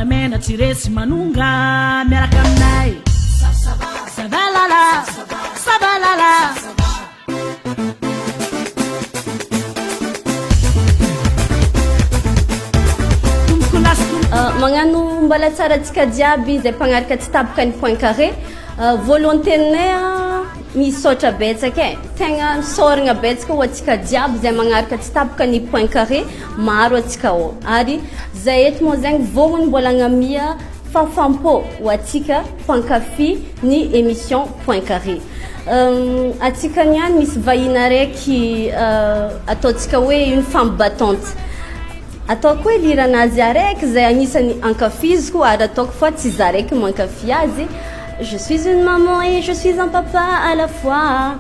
volamena tiresi manunga miaraka aminay sabalala sabalala magnano mbala tsara tsika jiaby zay mpagnaraka tsy tapoka ny point carré volonténay misaotra betsaka tegna misoragna betsaka ho atsika jiaby zay magnaraka tsy tapoka ny point carré maro atsika ao ary zay eto moa zegny vognony mbola agnamia fafampo ho atsika mpankafy ny émission point carré atsika niany misy vahiny araiky ataontsika hoe une femme battante ataoko hoe liranazy araiky zay agnisan'ny ankafiziko ary ataoko fa tsy za araiky mankafy azy. Je suis une maman et je suis un papa à la fois.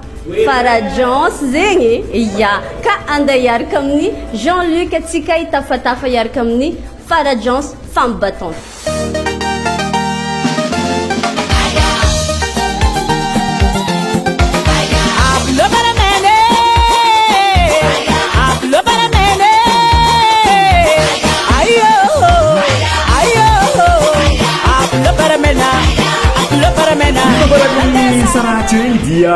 Farah Johs zegny ya ka anda iaraka amin'ny Jean-Luc atsika itafatafa iaraka amin'ny Farah Johs femme battante. Sarah dia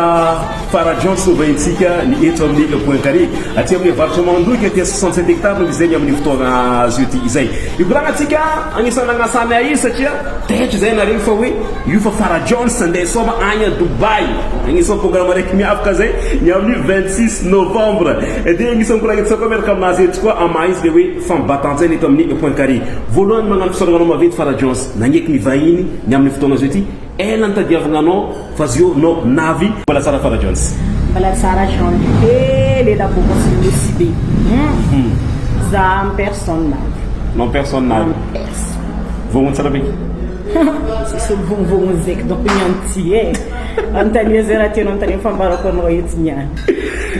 Farah Johs vaintsika ny eto amin'ny le point carré aty amin'ny varatra mandoika aty 67 hectares no izay amin'ny fotoagna zio ty izay ikoragna atsika agnisan'ny agnasamy azy satria taitra zay nareo fa hoe io fa Farah Johs andeha soma agny a Dubai agnisan'ny programme araiky miavaka zay ny amin'ny 26 novembre dia agnisan'ny koragna tsaka miaraka aminazy eto koa ama izy le hoe femme battante zay eto amin'ny le point carré voalohany magnano fisoragnanao mavety Farah Johs nagneky ny vahiny ny amin'ny fotoagna zio ty ela ntadiavagnanao fa zio no navy mbala tsara Farah Johs mbala tsara Jean lela boko sy be za en personne navy non personne navy vogno tsara be sisy vogno zeky donc nyanty antania zay raha tianao antania fambarako anao eto niany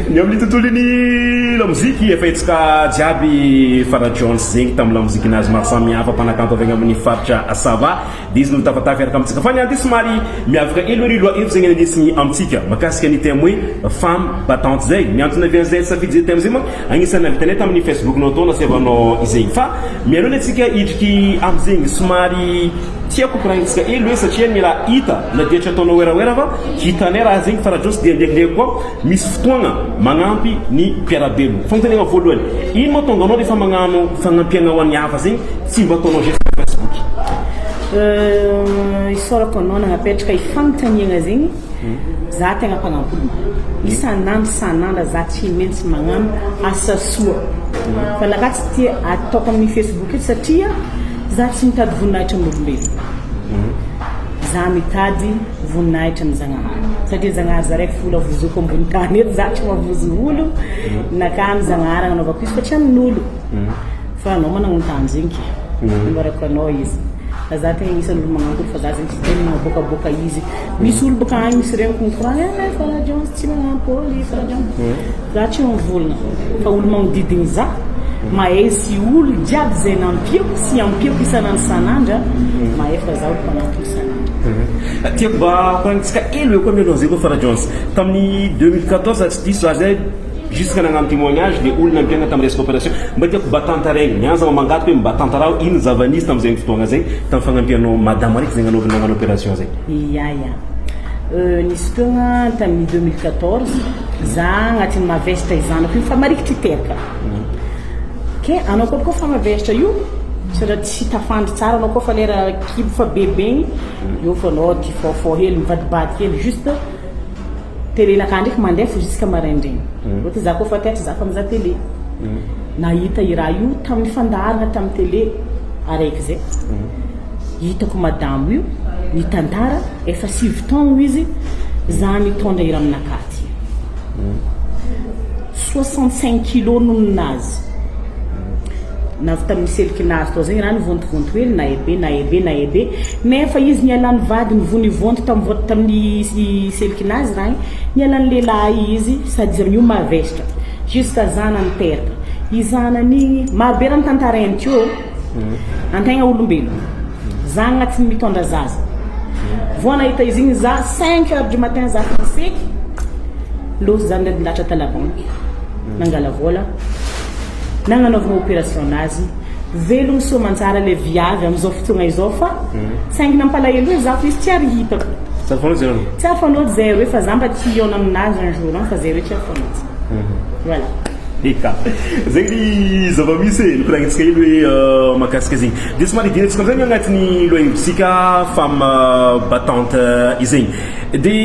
ny amin'ny tontolony lamoziky efa etsika jiaby Farah Johs zegny tamin'ny lamozikinazy maro samihafa mpanakanto avy amin'ny faritra Sava dia izy no tafatafa iaraka amintsika fa ny anty somary miavaka eloeriloa eto zegny anisiny amintsika makasika ny thème hoe femme battante zay miantona avy an'izay safidy zay thème zay moa agnisan'ny navitanay tamin'ny Facebook nao tao nasevanao izegny fa mialoha atsika idriky amin'izegny somary tiako koragnitsika elo hoe satria mila hita na diatra ataonao oerawera fa hitanay raha zegny Farah Johs dia ndraikindraiky koa misy fotoagna magnampy ny mpiarabelo fanontaniagna voalohany ino moa tonga anao rehefa magnano fagnampiagna ho an'ny hafa zegny tsy mba ataonao geste Facebook isorako anao nagnapetraka ifagnotaniagna zegny za tegna mpagnampolo isanandro za tsy maintsy magnano asa soa fa lagatsy tia ataoko amin'ny Facebook eto satria za tsy mitady voninahitra amin'olombelo za mitady voninahitra amin'ny Zagnahary satria Zagnahary za raiky folo avozoko ambony tany eto za tsy mavozo olo nakany Zagnahary agnanovako izy fa tsy amin'olo fa anao managno tany zegny ke mbarako anao izy za tegna isan'olo magnampolo fa za zegny tsy de magnabokaboka izy misy olo boka agny misy reniko mikoragna Farah Johs tsy magnampôly Farah Johs za tsy mavolagna fa olo magnodigny za mahay sy olo jiaby zay nampiako sy ampiako isanandro sanandra mahay fa za olo mpanampy isanandro tiako mba koragnitsika elo eo koa mialoha zay koa Farah Johs tamin'ny 2014 tsy diso azy jusqu'à nagnano témoignage le olona nampiagna tamin'ny resaka opération mba tiako batantaregny nianza mamangaty hoe mbatantarao ino zavanisy tamin'izay fotoagna zay tamin'ny fagnampianao madame araiky zay nanovy nagnano opération zay ya nisy fotoagna tamin'ny 2014 za agnatin'ny mavestra izanako io fa marikitry teraka ke anao koa fa mavestra io satria tsy tafandry tsara anao koa fa lera kibo fa bebe io fa anao ty fofo hely mivadibady hely juste télé nakany ndraiky mandeha fa jusqu'à maraindregny ohatra za koa fa tetry za fa mizaha télé nahita i raha io tamin'ny fandaharana tamin'ny télé araiky zay hitako madamo io nitantara efa 6 taogno izy za mitondra i raha aminakaty 65 kilo nonazy navy tamin'ny selikinazy tao zegny raha nivontovonto hely naebe nefa izy nialany vady nivonivonto tamin'ny selikinazy raha nialany lehilahy izy sady izy amin'io mavestra jusqu'à zana niteraka izanany marobe raha nitantarany teo antegna olombelo za agnatin'ny mitondra zaza vo nahita izy igny za 5 heures du matin za fiseky losy za ndraiky latra talabanky nangala vola nagnanaovana opération nazy velogny soa manjara le viavy am'izao fotoagna izao fa saingina ampalahelo hoe zafo izy tsy ary hitako tsy ary fanaoty zay hoe fa za mba ty iona aminazy un jour fa zay hoe tsy ary fanaoty voilà eka zegny zava-misy e nikoragnitsika iny hoe mahakasika zegny de somary dinantsika am'zay agnatin'ny lohantsika femme battante izegny de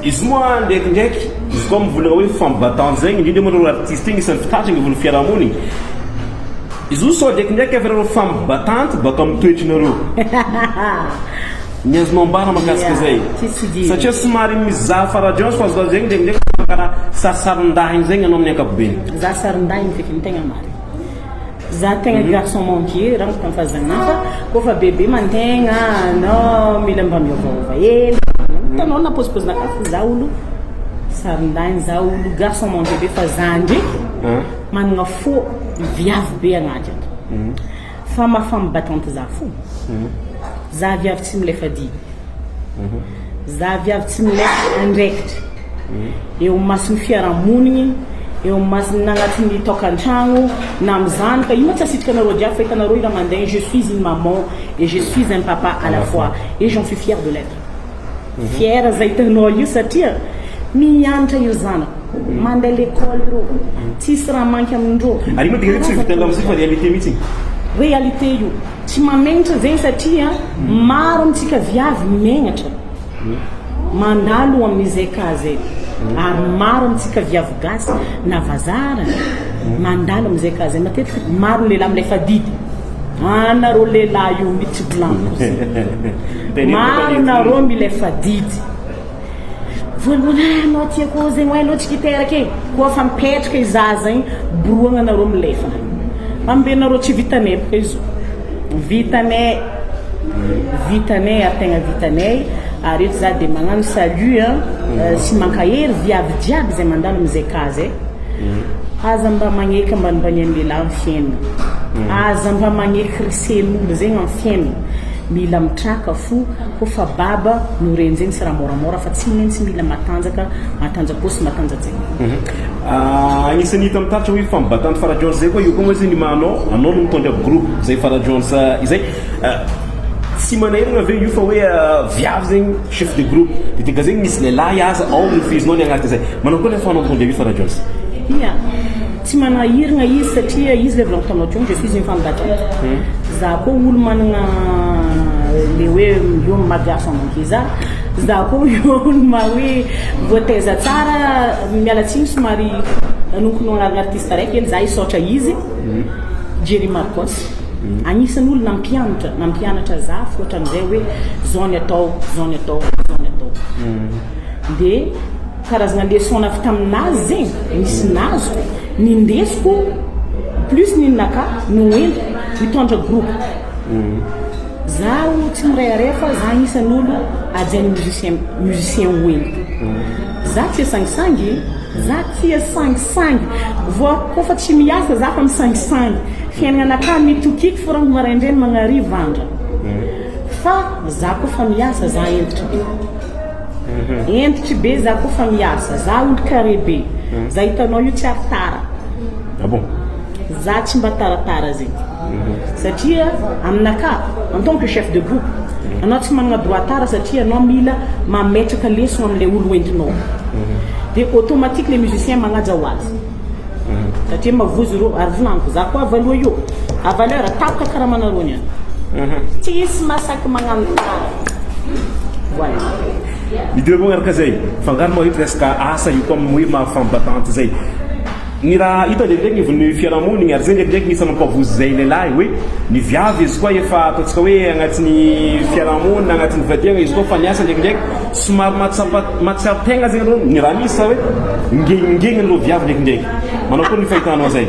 izy moa ndraikindraiky izy koa mivolagna hoe femme battante zegny indrindra moa reo artiste igny isan'ny fitatragna ivony fiarahamonigny izy io sao ndraikindraiky afarareo femme battante baka mitoetrinareo niazonao ambara mahakasika zay satria somary mizaha Farah Johs fa azo zegny ndraikindraiky karaha sarisarin-dahiny zegny anao amin'ny ankapobeny za sarin-dahiny feky ny tegna mary za tegna garçon manquier raha miko am'fahazagna fa koa fa bebe mantegna anao mila mba miovaova hely hitanao na posiposina kafa za olo sarin-dahiny za olo garçon manquier be fa za ndraiky managna fo viavy be agnaty ato fa mahafamy battante za fo za viavy tsy milefa didy za viavy tsy milefa andraikitra eo masin'ny fiarahamonigny eo masin'ny agnatin'ny tokantragno na mizanaka io ma tsy asitrika anareo jiaby fa hitanareo ira mandeha je suis une maman et je suis un papa à la fois et j'en suis fière de l'être fière zay hitanao io satria mianatra io zanako mandeha l'école ireo tsisy raha manky amindreo ary moa dia tsy vitanga am'zay fa réalité mihitsy réalité io tsy mamenatra zegny satria maro amitsika viavy megnatra mandalo amin'izay ka zay ary maro amitsika viavy gasy na vazara mandalo am'izay ka zay matetiky maro lehilahy milefa didy anareo lehilahy io mitsy blanco maro nareo milefa didy voalohany anao tiako zegny hoe loatsika iteraka koa fa mipetraka izaza igny boroagna anareo milefa ambenareo tsy vitanay baka izo vitanay ary tegna vitanay ary eto za de magnano salut sy mankahery viavy jiaby zay mandalo am'izay ka zay aza mba magneky ambanimbany an'ny lehilahy amin'ny fiainana aza mba magneky risen'olo zegny amin'ny fiainana mila mitraka fo koa fa baba no reny zegny sy raha moramora fa tsy maintsy mila matanjaka sy matanjatsaigny agnisan'ny hita mitaratra hoe femme battante Farah Johs zay koa io koa moa zay ny manao anao no mitondra groupe zay Farah Johs izay tsy manahiragna ave io fa hoe viavy zegny chef de groupe de tega zegny misy lehilahy aza ao mifizinao ny agnaty zay manao koa lefa anao mitondra io Farah Johs ia tsy manahiragna izy satria izy le volaniko taminao teo je suis une femme battante za koa olo managna le hoe io magarçon manky za koa io olo ma hoe voateza tsara mialatsiny somary anonkono agnarana artiste raiky ely za isaotra izy Jery Marcos agnisan'ny olo nampianatra za fotra am'izay hoe zao ny atao de karazagna leçon navy taminazy zegny misy nazo nindesiko plus ninaka no entiko mitondra groupe zaho tsy mirairay fa za agnisan'ny olo ajainy musicien hoentiko za tia sangisangy voa koa fa tsy miasa za fa misangisangy fiainagna anaka mitokiky fo rango maraindrainy magnarivo andra fa za koa fa miasa za entitry be za koa fa miasa za olo carré be za hitanao io tsy ary tara za tsy mba taratara zegny satria aminaka en tant que chef de groupe anao tsy managna droit tara satria anao mila mametraka leso am'le olo entinao de automatique les musiciens magnaja ho azy satria mavozy reo ary volaniko za koa avaloa io avaleur tapaka karaha manarony any tsisy masaky magnano voilà midira moa araka zay fangaro moa hita resaka asa io koa hoe mahafemme battante zay ny raha hita ndraikindraiky ivony fiarahamonigny ary zay ndraikindraiky nisy mampavozy zay lehilahy hoe ny viavy izy koa efa ataontsika hoe agnatin'ny fiarahamonina agnatin'ny vadiagna izy koa fa niasa ndraikindraiky somary matsiaro-tegna zegny reo ny raha misy sa hoe ngengengeny reo viavy ndraikindraiky manao koa ny fahitanao zay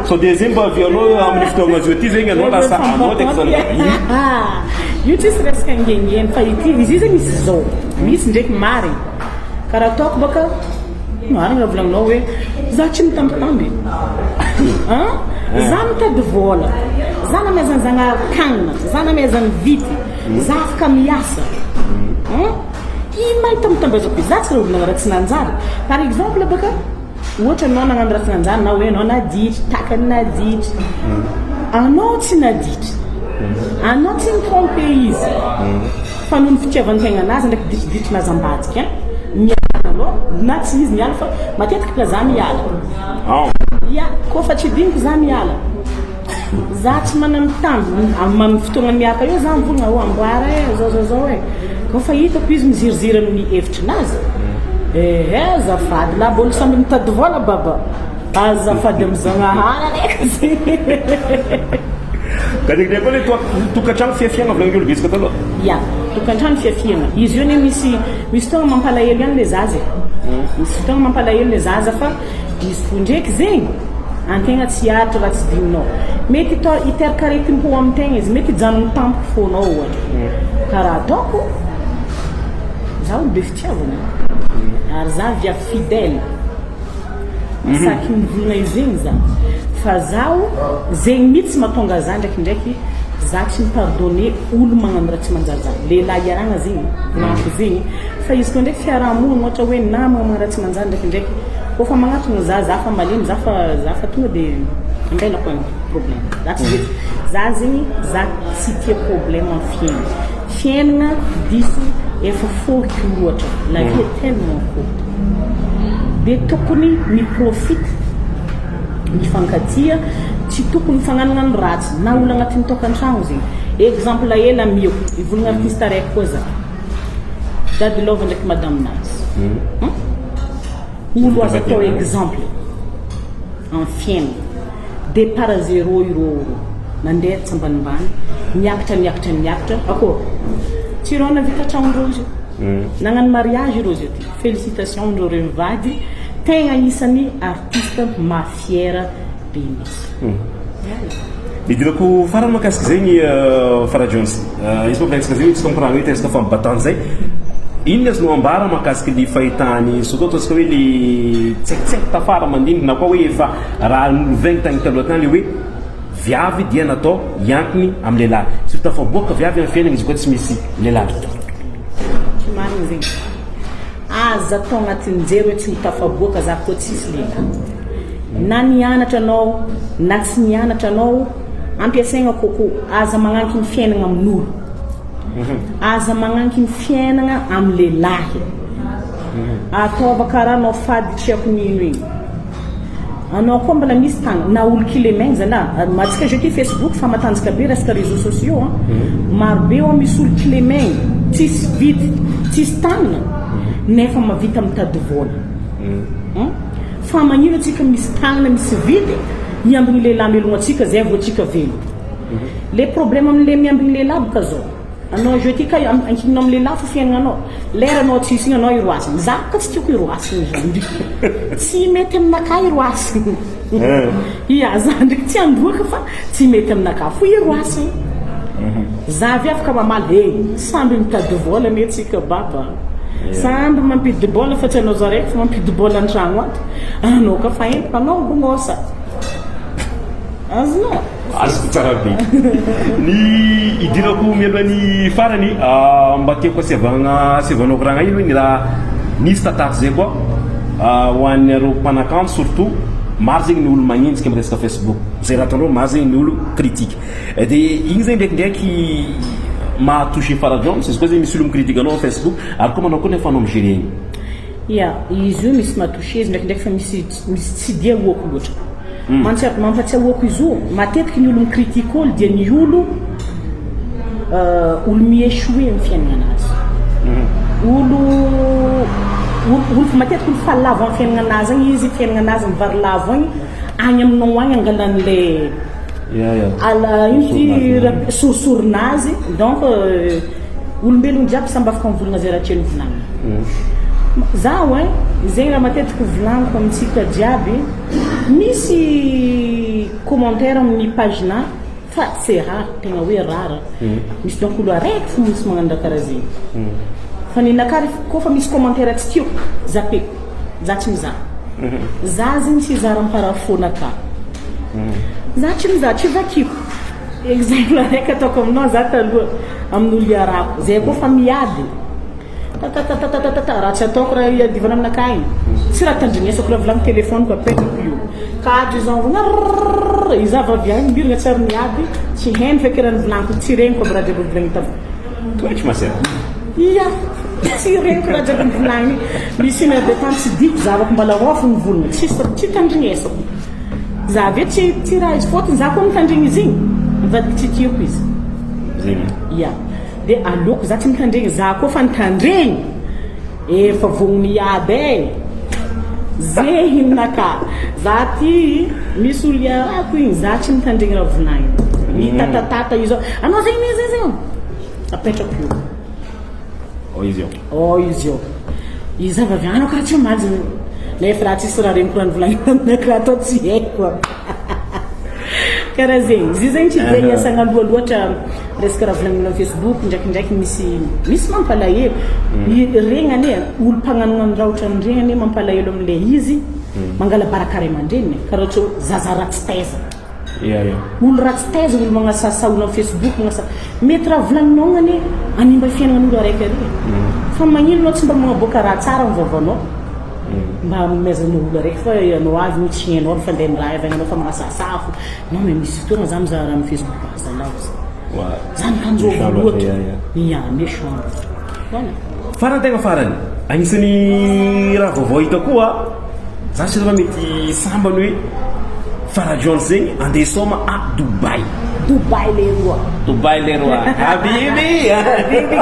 so de zay mba vianao amin'ny fotoagna azy ty zegny anao lasa anao tegna zany io tsisy resaka ngengeny fa izy io zegny misy zao misy ndraiky mary karaha ataoko baka marina volagninao hoe za tsy mitambitamby za mitady vola za namezany zagnakanina za namezany vity za afaka miasa ino mahitamitamby azako za tsy raha olona raha tsy nanjary par exemple baka ohatra anao nagnano raha tsy nanjary na hoe anao naditry takany naditry anao tsy naditra anao tsy nitrompe izy fa noho ny fitiavan-tegna anazy ndraiky ditriditry-nazy ambadika miala anao na tsy izy miala fa matetika ka za miala ia koa fa tsy diniko za miala za tsy manana mitamby amin'ny fotoagna miaraka eo za mivolagna ho amboara zao koa fa hitako izy miziriziry amin'ny hevitrinazy zafady la mbola samby mitady vola baba azafady am'zagnahara reky kadekdek koa le tokantrano fiafiagna volagny olo betsaka taloha ia tokantrano fiafiagna izy io ne misy fotoagna mampalahelo ihany le zaza misy fotoagna mampalahelo le zaza fa izy fo ndraiky zegny antegna tsy aritra raha tsy dininao mety hiteraka aretim-po amintegna izy mety hijanony tampoka fonao ohatra karaha ataoko za olo be fitiavana ary za via fidèle saky mivolagna izy zegny za fa zaho zegny mihitsy mahatonga za ndraikindraiky za tsy mipardonné olo magnano raha tsy manjary za lehilahy iaragna zegny nanko zegny fa izy koa ndraiky fiarahamonina ohatra hoe namagna magnano raha tsy manjary ndraikindraiky koa fa magnatona za fa malemy za fa tonga de ambelako any problème za tsy vety za zegny za tsy tia problème amin'ny fiainagna diso efa foky loatra la vie est tellement courte de tokony miprofite mifankatia tsy tokony fagnagnano ratsy na olo agnatin'ny tokantrano zegny exemple ela mio ivolagna artiste araiky koa za dady lova ndraiky madaminazy olo azo atao exemple en fiainagna départ à zéro irô nandeha tsambanimbany miakatra akô tsy rô navita tragnon-drozy nagnano mariage irô zio ty félicitation ndrô reo mivady tegna isan'ny artiste mafiera be misy idirako farany makasika zegny Farah Johs izy koa volagnitsika zegny tsy comprendre hoe tezaka fa mibatany zay inona azo no ambara makasika le fahitany soto ataontsika hoe le tsaikitsaiky tafara mandiniky na koa hoe efa raha novaigny tagny taloha tany le hoe viavy dia natao hiankiny amin'ny lehilahy sy tafaboaka viavy amin'ny fiainana izy koa tsy misy lehilahy tsy marina zegny aza atao agnatin'ny jery hoe tsy mitafaboaka za koa tsisy lehilahy na nianatra anao na tsy nianatra anao ampiasaigna koko aza magnanika ny fiainagna amin'olo aza magnanika ny fiainagna amin'ny lehilahy ataova karaha anao fady tsy ako nino igny anao koa mbala misy tagna na olo kilemegny zany matsika jeu ty Facebook fa matanjaka be resaka réseaux sociaux marobe eo misy olo kilemegny tsisy vity tsisy tagnana nefa mavita mitady vola fa magnino atsika misy tagnana misy vity miambigny lehilahy melogno atsika zay vo atsika velo le problème amin'le miambigny lehilahy boka zao anao jeu ty ka ankininao amin'ny lehilahy fa fiaignanao lera anao tsisy igny anao iroasiny za ka tsy tiako iroasiny zany tsy mety aminakahy iroasiny ia za ndraiky tsy androaka fa tsy mety aminakahy fo iroasiny za avy afaka mamaly samby mitady vola mety tsika baba samby mampidy bola fa tsy anao zaraiky fa mampidy bola an-tragno ato anao ka fa empaka anao bongosa azonao azoko tsara be ny idirako mialohan'ny farany mba tiako asiavanao koragna ino hoe ny raha nisy tantara zay koa ho an'ny aro mpanakanto surtout maro zegny ny olo magnenjika amin'ny resaka Facebook zay raha ataonao maro zegny ny olo critique de igny zegny ndraikindraiky mahatouché Farah Johs izy koa zegny misy olo micritique anao Facebook ary koa manao koa nefa anao migery igny ia izy io misy matouché izy ndraikindraiky fa misy tsy dia hoako loatra mampatsiahoako izy io matetiky ny olo mikritike olo dia ny olo miéchoué amin'ny fiaignana anazy olo matetiky olo falavo amin'ny fiaignana anazy agny izy fiaignana anazy mivary lavo agny agny aminao agny angalan'le ino ty sorisorinazy donc olombelogno jiaby samby afaka mivolagna zay raha tiany volagna zaho zegny raha matetiky volagniko amintsika jiaby misy commentaire amin'ny pagina fa c'est rare tegna hoe rare misy donc olo araiky fo misy magnano raha karaha zegny fa ninakary koa fa misy commentaire tsy tiako zape za tsy mizaha za zegny tsy zara amparafônaka za tsy mizaha tsy vakiko exemple araiky ataoko aminao za taloha amin'olo iarako zay koa fa miady raha tsy ataoko raha iadivana aminakahy tsy raha tandrinesako raha volagny telefôniko apetako io kadro izao vona Or izy avy avy agny miragna tsara miady tsy hainy feky raha nivolaniko tsy regniko aby raha jiaby nivolagny tamy toetra masera ia tsy regniko raha jiaby nivolagny misy une heure de temps tsy diko zavako mbala rofo nivolagna tsy tandrignesako za ve tsy raha izy fôtony za koa mitandregny izy igny mivadiky tsy tiako izy zegny ia de aleoko za tsy mitandregny za koa fa nitandregny efa vognony iaby zay hinaka za ty misy olo iarako igny za tsy mitandregny raha volagny mitatatata izy anao zegny izy apetrako io izy eo izy eo izy avy avy anao karaha tsy maly nefa raha tsisy raha regny koa nivolagny aminay karaha atao tsy haiko karaha zegny izy zegny tsy de iasagna loaloatra resaka raha volagninao Facebook ndraikindraiky misy mampalahelo regnany olo mpagnanonano raha ohatran'ny regnany mampalahelo am'le izy mangala baraka ray aman-dreniny karaha ohatra zaza ratsy taiza olo ratsy taiza olo magnasasa olo amin'ny Facebook magnasa mety raha volagninao gnany animba fiainagnan'olo araiky ary fa magnino anao tsy mba magnaboaka raha tsara mivavaonao mba mezanao olo araiky fa anao avy mitsinianao fa ndeha miraha avy anao fa magnasasafo non mais misy fotoagna za mizaha raha amin'ny Facebook azalao za mikanjova loatra ia méchant voilà farany tegna farany agnisan'ny raha vaovao hita koa za tsy raha mety sambany hoe Farah Johs zegny andeha soma a Dubai le roi habibi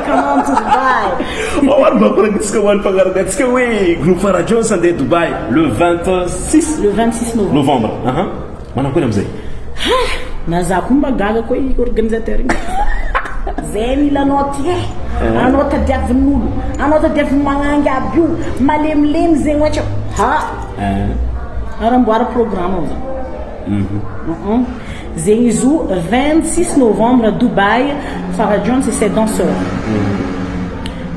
comment to Dubai ary mba koragnitsika ho an'ny mpagnaranatsika hoe groupe Farah Johs andeha Dubai le 26 novembre manao koa am'zay na za koa mba gaga koa i organisateur igny zay mila anao ty anao tadiavin'olo anao tadiaviny magnangy aby io malemilemy zegny ohatra aramboara programme ao zany zegny izy io 26 novembre Dubai Farah Johs et ses danseurs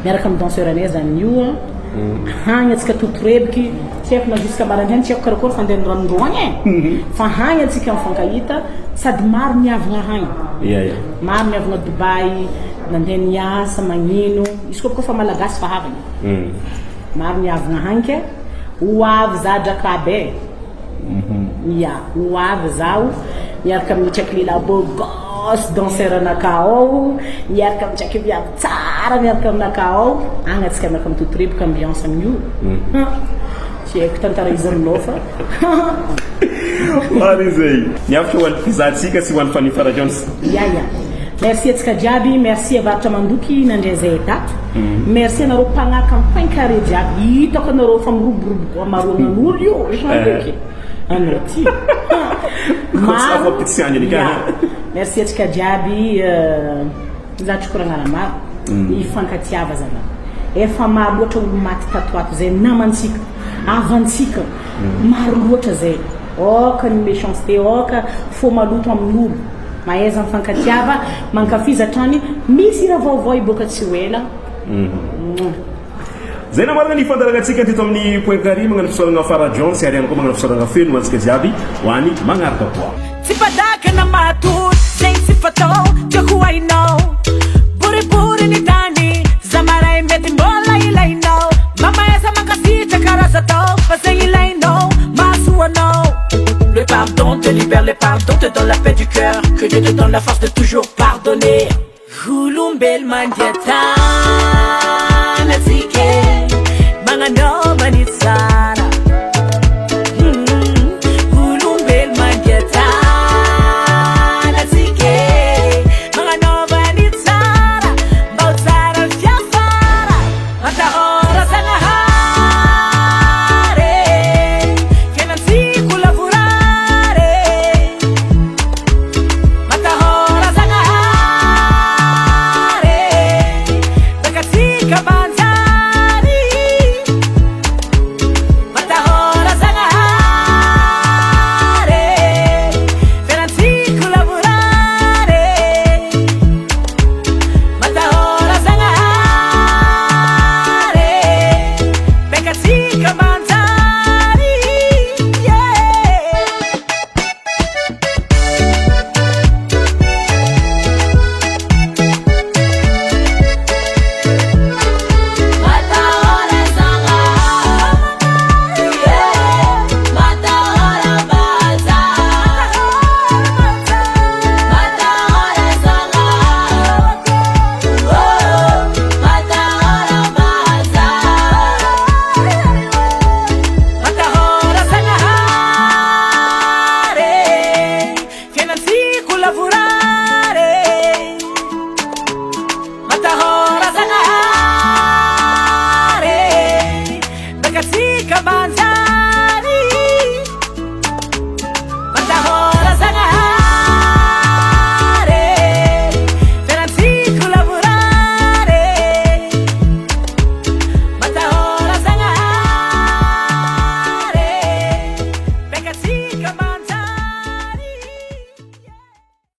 miaraka amin'ny danseur anay zany io hagny atsika totorebiky tsy haiko na jusqu'à maraindrainy tsy haiko karakory fa andeha nirandroagny fa hagny atsika mifankahita sady maro miavagna hagny maro miavagna Dubai nandeha niasa magnino izy koa fa malagasy fa havagny maro miavagna hagny ke ho avy za drakabe ia ho avy zao miaraka amin'ny tsaky lila bogos danseur anaka ao miaraka amin'ny tsaky viavy tsara miaraka aminaka ao agny atsika miaraka amin'ny totoreboka ambiance amin'io tsy haiko tantara izy aminao fa mary zay miavatra ho an'ny mpizahatsika sy ho an'ny fany Farah Johs ia merci atsika jiaby merci avaratra mandoky nandray zay tato merci anareo mpagnaka mipainkaré jiaby hitako anareo fa miroboroboka maroagnan'olo io eky anao ty merci atsika jiaby zatry koragna maro ifankatiava zana efa maro loatra olo maty tatoato zay namantsika avantsika maro loatra zay oka ny méchanceté oka fo maloto amin'olo mahaiza mifankatiava mankafiza hatrany misy raha vaovao iboaka tsy ho ela zay namarina ny fandaragnatsika teto amin'ny point carré magnano fisaoragna Farah Johs sy ariana koa magnano fisaoragna feno antsika jiaby ho any magnaraka koa tsy padaka na matory zay tsy fatao tiako hainao boribory ny tany zamaray mety mbola ilainao mamaiza mankasitra karaza tao fa zay ilainao masoanao le pardon te libère le pardon te donne la paix du cœur que Dieu te donne la force de toujours pardonner olombelo mandiatana tsike magnano manitsara olombelo mandiatana tsike magnano manitsara mba ho tsara fiafara matahora zagnahary fiainantsiko lavorare matahora zagnahary bakatsika banjary Ika manzara